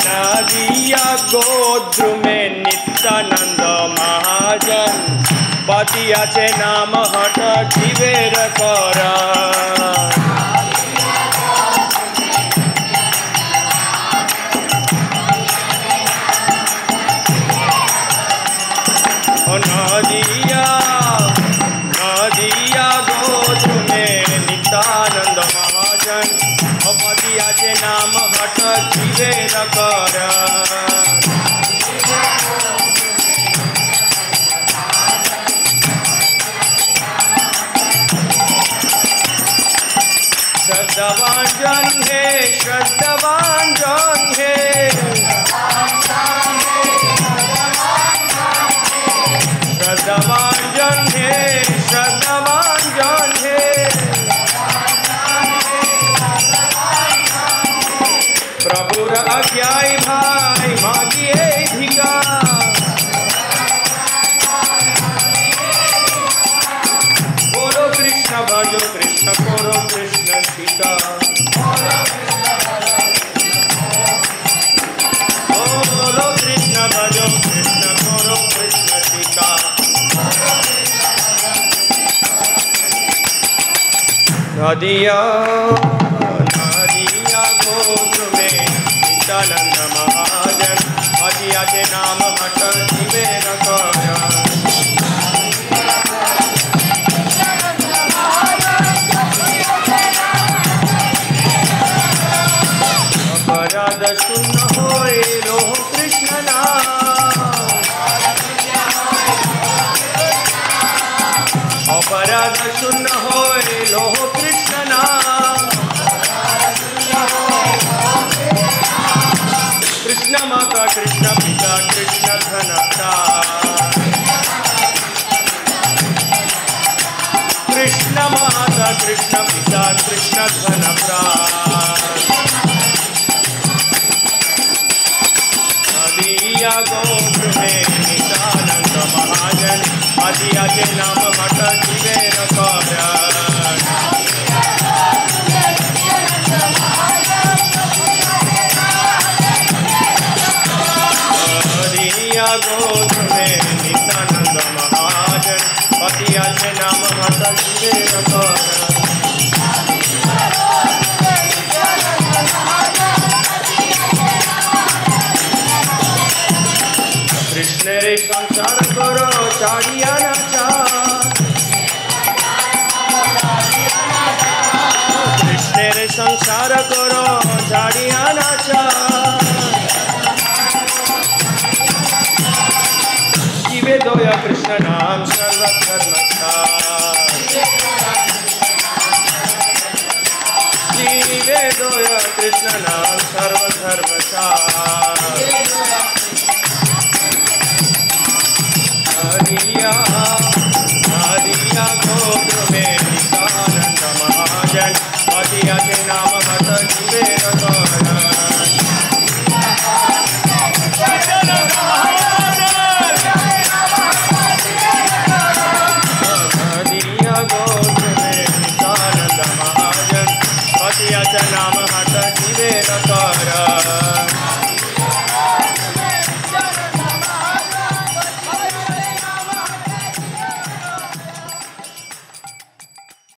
नदिया गोद्रु में नित्यानंद महाजन पतिया चे नाम हट जीवेर कर नदिया गोद्रु में नित्यानंद महाजन पतिया चे नाम हट जीवेर कर श्रद्धावान जन है श्रद्धावान जन है श्रद्धावान जन है श्रद्धावान जन है प्रभुर आज्ञाई भाई मागिए भिगा बोलो कृष्ण भजो कृष्ण करो कृष्ण टीका बोलो कृष्ण भजो कृष्ण करो कृष्ण टीका नदिया नदिया गोत्र में नित्यानंद महाजन पतिया के नाम हट जीवेर कर अपराध शून्य होए लोह कृष्ण नाम अपराध शून्य होए लोह कृष्ण नाम कृष्ण माता कृष्ण पिता कृष्ण धनता कृष्ण माता कृष्ण पिता कृष्ण धनता नदिया गोत्र में नित्यानंद महाजन पतिया के नाम हट जीवेर कर नदिया गोत्र में नित्यानंद महाजन पतिया के नाम हट जीवेर कर कृष्ण रे संसार करो चारिया नाचार कृष्ण रे संसार करो चारिया नाचार जीवे दोया कृष्ण नाम सर्वधर्मसार जीवे दोया कृष्ण नाम सर्वधर्मसार नदिया गोत्र में नित्यानंद महाजन पतिया के नाम हट जीवेर कर नदिया गोत्र में नित्यानंद महाजन पतिया के नाम हट जीवेर कर